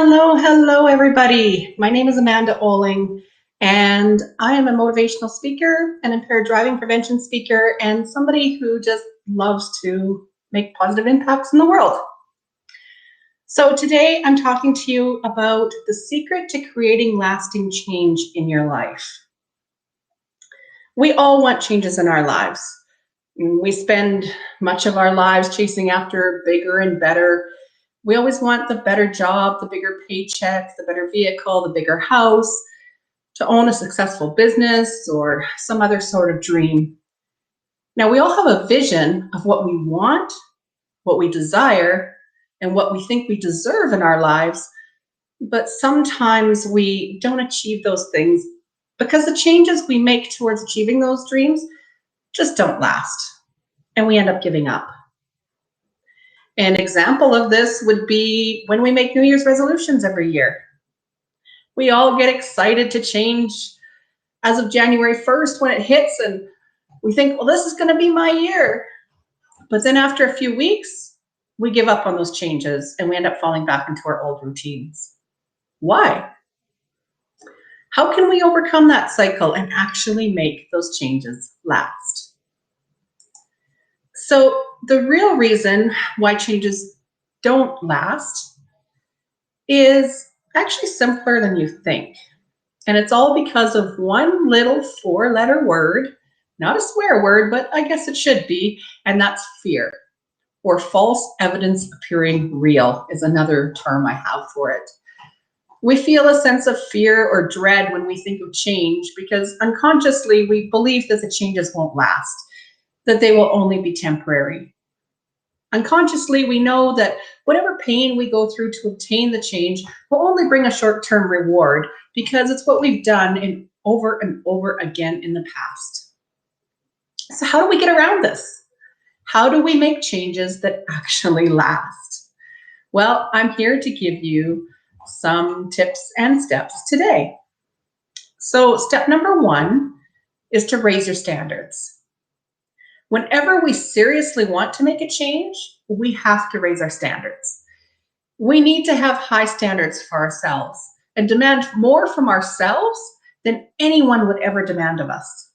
Hello, everybody. My name is Amanda Oling, and I am a motivational speaker, an impaired driving prevention speaker, and somebody who just loves to make positive impacts in the world. So today I'm talking to you about the secret to creating lasting change in your life. We all want changes in our lives. We spend much of our lives chasing after bigger and better. We always want the better job, the bigger paycheck, the better vehicle, the bigger house, to own a successful business or some other sort of dream. Now, we all have a vision of what we want, what we desire, and what we think we deserve in our lives, but sometimes we don't achieve those things because the changes we make towards achieving those dreams just don't last, and we end up giving up. An example of this would be when we make New Year's resolutions every year. We all get excited to change as of January 1st when it hits, and we think, well, this is going to be my year. But then after a few weeks, we give up on those changes and we end up falling back into our old routines. Why? How can we overcome that cycle and actually make those changes last? So the real reason why changes don't last is actually simpler than you think. And it's all because of one little 4-letter word, not a swear word, but I guess it should be, and that's fear, or false evidence appearing real is another term I have for it. We feel a sense of fear or dread when we think of change because unconsciously we believe that the changes won't last, that they will only be temporary. Unconsciously, we know that whatever pain we go through to obtain the change will only bring a short-term reward because it's what we've done over and over again in the past. So how do we get around this? How do we make changes that actually last? Well, I'm here to give you some tips and steps today. So step number 1 is to raise your standards. Whenever we seriously want to make a change, we have to raise our standards. We need to have high standards for ourselves and demand more from ourselves than anyone would ever demand of us.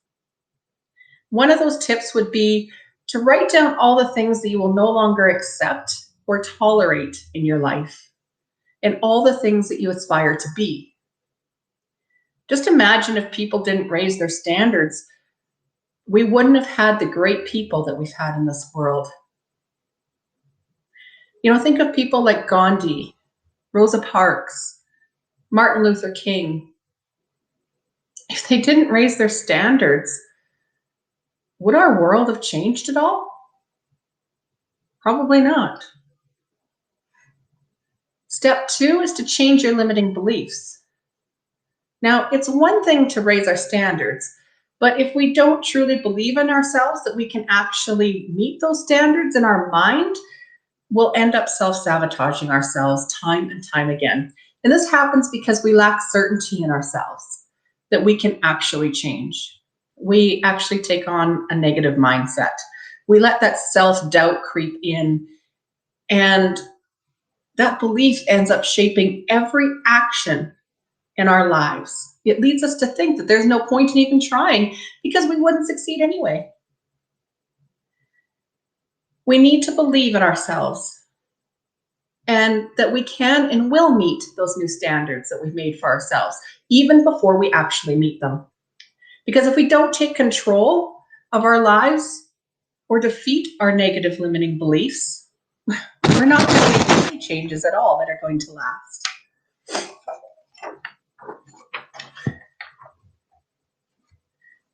One of those tips would be to write down all the things that you will no longer accept or tolerate in your life and all the things that you aspire to be. Just imagine if people didn't raise their standards, we wouldn't have had the great people that we've had in this world. Think of people like Gandhi, Rosa Parks, Martin Luther King. If they didn't raise their standards, would our world have changed at all? Probably not. Step 2 is to change your limiting beliefs. Now, it's one thing to raise our standards, but if we don't truly believe in ourselves that we can actually meet those standards in our mind, we'll end up self-sabotaging ourselves time and time again. And this happens because we lack certainty in ourselves that we can actually change. We actually take on a negative mindset. We let that self-doubt creep in, and that belief ends up shaping every action in our lives. It leads us to think that there's no point in even trying because we wouldn't succeed anyway. We need to believe in ourselves and that we can and will meet those new standards that we've made for ourselves, even before we actually meet them. Because if we don't take control of our lives or defeat our negative limiting beliefs, we're not going to make any changes at all that are going to last.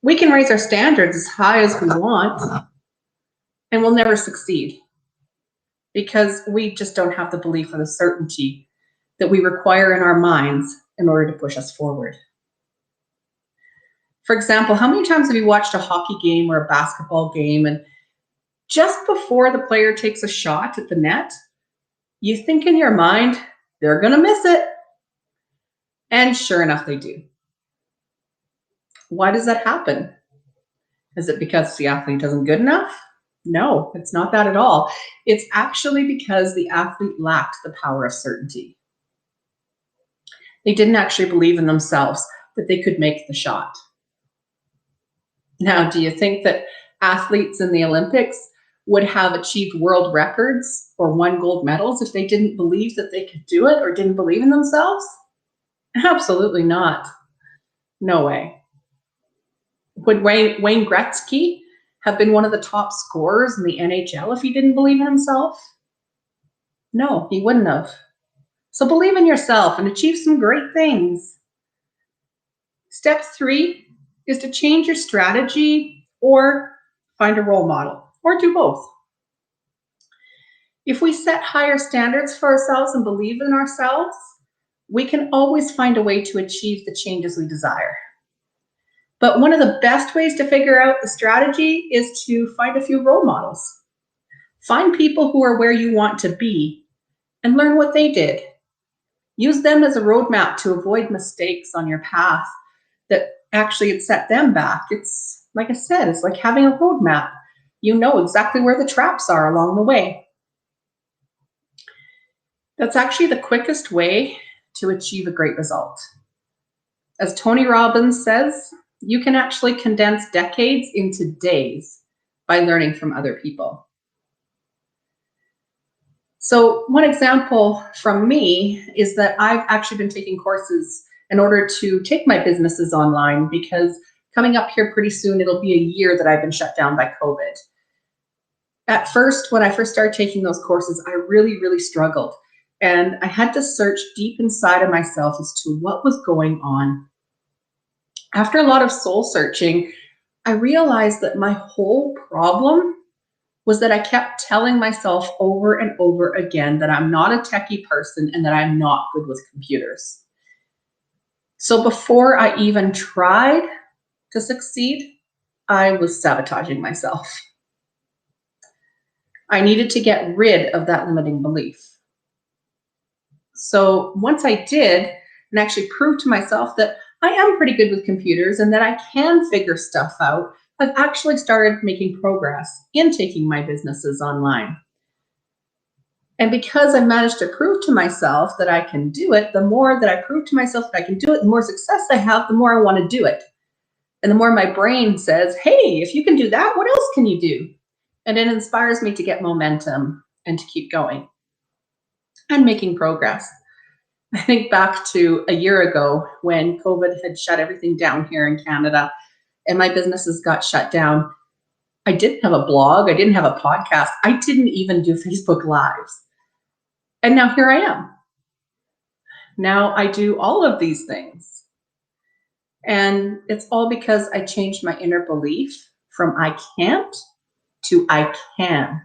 We can raise our standards as high as we want, and we'll never succeed because we just don't have the belief or the certainty that we require in our minds in order to push us forward. For example, how many times have you watched a hockey game or a basketball game, and just before the player takes a shot at the net, you think in your mind, they're going to miss it. And sure enough, they do. Why does that happen? Is it because the athlete isn't good enough? No, it's not that at all. It's actually because the athlete lacked the power of certainty. They didn't actually believe in themselves that they could make the shot. Now, do you think that athletes in the Olympics would have achieved world records or won gold medals if they didn't believe that they could do it or didn't believe in themselves? Absolutely not. No way. Would Wayne Gretzky have been one of the top scorers in the NHL if he didn't believe in himself? No, he wouldn't have. So believe in yourself and achieve some great things. Step 3 is to change your strategy or find a role model, or do both. If we set higher standards for ourselves and believe in ourselves, we can always find a way to achieve the changes we desire. But one of the best ways to figure out the strategy is to find a few role models. Find people who are where you want to be and learn what they did. Use them as a roadmap to avoid mistakes on your path that actually had set them back. It's like I said, it's like having a roadmap. You know exactly where the traps are along the way. That's actually the quickest way to achieve a great result. As Tony Robbins says, you can actually condense decades into days by learning from other people. So one example from me is that I've actually been taking courses in order to take my businesses online, because coming up here pretty soon, it'll be a year that I've been shut down by COVID. At first, when I first started taking those courses, I really struggled. And I had to search deep inside of myself as to what was going on. After a lot of soul searching, I realized that my whole problem was that I kept telling myself over and over again that I'm not a techie person and that I'm not good with computers. So before I even tried to succeed, I was sabotaging myself. I needed to get rid of that limiting belief. So once I did, and actually proved to myself that I am pretty good with computers and that I can figure stuff out, I've actually started making progress in taking my businesses online. And because I managed to prove to myself that I can do it, the more that I prove to myself that I can do it, the more success I have, the more I want to do it. And the more my brain says, hey, if you can do that, what else can you do? And it inspires me to get momentum and to keep going and making progress. I think back to a year ago when COVID had shut everything down here in Canada and my businesses got shut down. I didn't have a blog. I didn't have a podcast. I didn't even do Facebook Lives. And now here I am. Now I do all of these things. And it's all because I changed my inner belief from I can't to I can.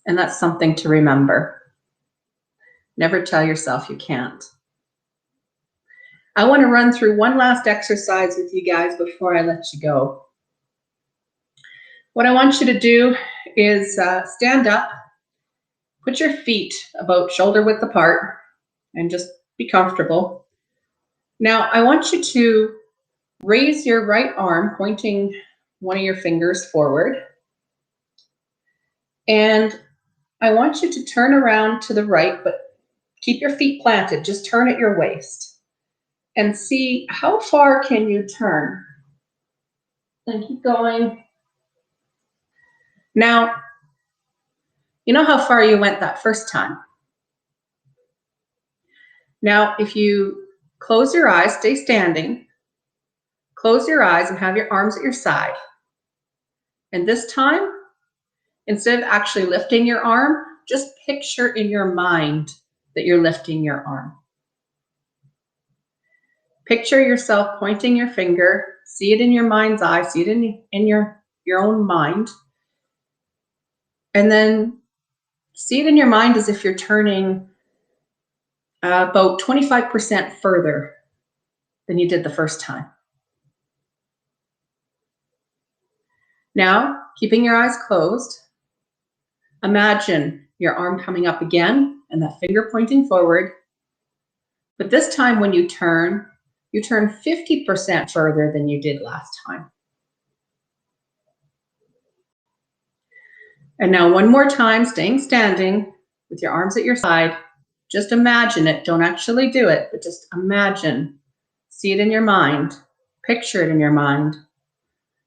And that's something to remember. Never tell yourself you can't. I want to run through one last exercise with you guys before I let you go. What I want you to do is stand up, put your feet about shoulder width apart, and just be comfortable. Now, I want you to raise your right arm, pointing one of your fingers forward. And I want you to turn around to the right, but keep your feet planted. Just turn at your waist. And see how far can you turn. And keep going. Now, you know how far you went that first time. Now, if you close your eyes, stay standing, close your eyes and have your arms at your side. And this time, instead of actually lifting your arm, just picture in your mind that you're lifting your arm. Picture yourself pointing your finger, see it in your mind's eye, see it in your own mind. And then see it in your mind as if you're turning about 25% further than you did the first time. Now, keeping your eyes closed, imagine your arm coming up again and that finger pointing forward. But this time when you turn 50% further than you did last time. And now one more time, staying standing with your arms at your side. Just imagine it. Don't actually do it, but just imagine. See it in your mind. Picture it in your mind.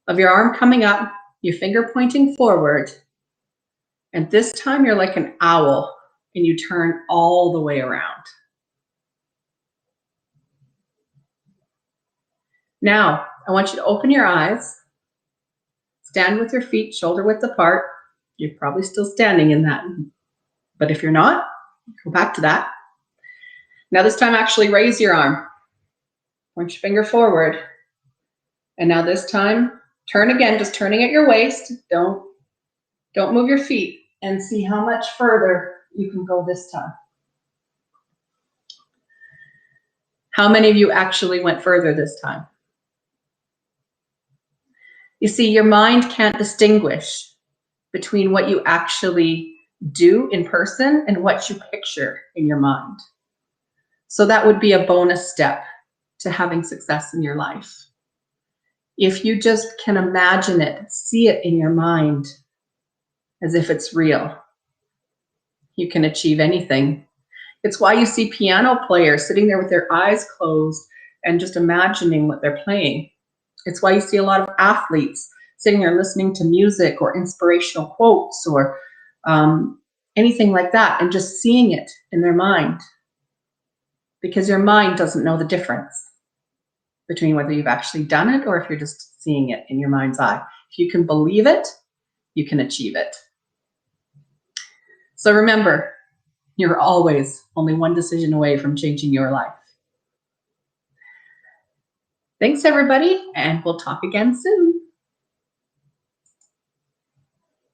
Of your arm coming up, your finger pointing forward. And this time you're like an owl and you turn all the way around. Now, I want you to open your eyes. Stand with your feet shoulder width apart. You're probably still standing in that. But if you're not, go back to that. Now this time actually raise your arm. Point your finger forward. And now this time, turn again, just turning at your waist. Don't move your feet, and see how much further you can go this time. How many of you actually went further this time? You see, your mind can't distinguish between what you actually do in person and what you picture in your mind. So that would be a bonus step to having success in your life. If you just can imagine it, see it in your mind as if it's real, you can achieve anything. It's why you see piano players sitting there with their eyes closed and just imagining what they're playing. It's why you see a lot of athletes sitting there listening to music or inspirational quotes or anything like that and just seeing it in their mind. Because your mind doesn't know the difference between whether you've actually done it or if you're just seeing it in your mind's eye. If you can believe it, you can achieve it. So remember, you're always only one decision away from changing your life. Thanks, everybody, and we'll talk again soon.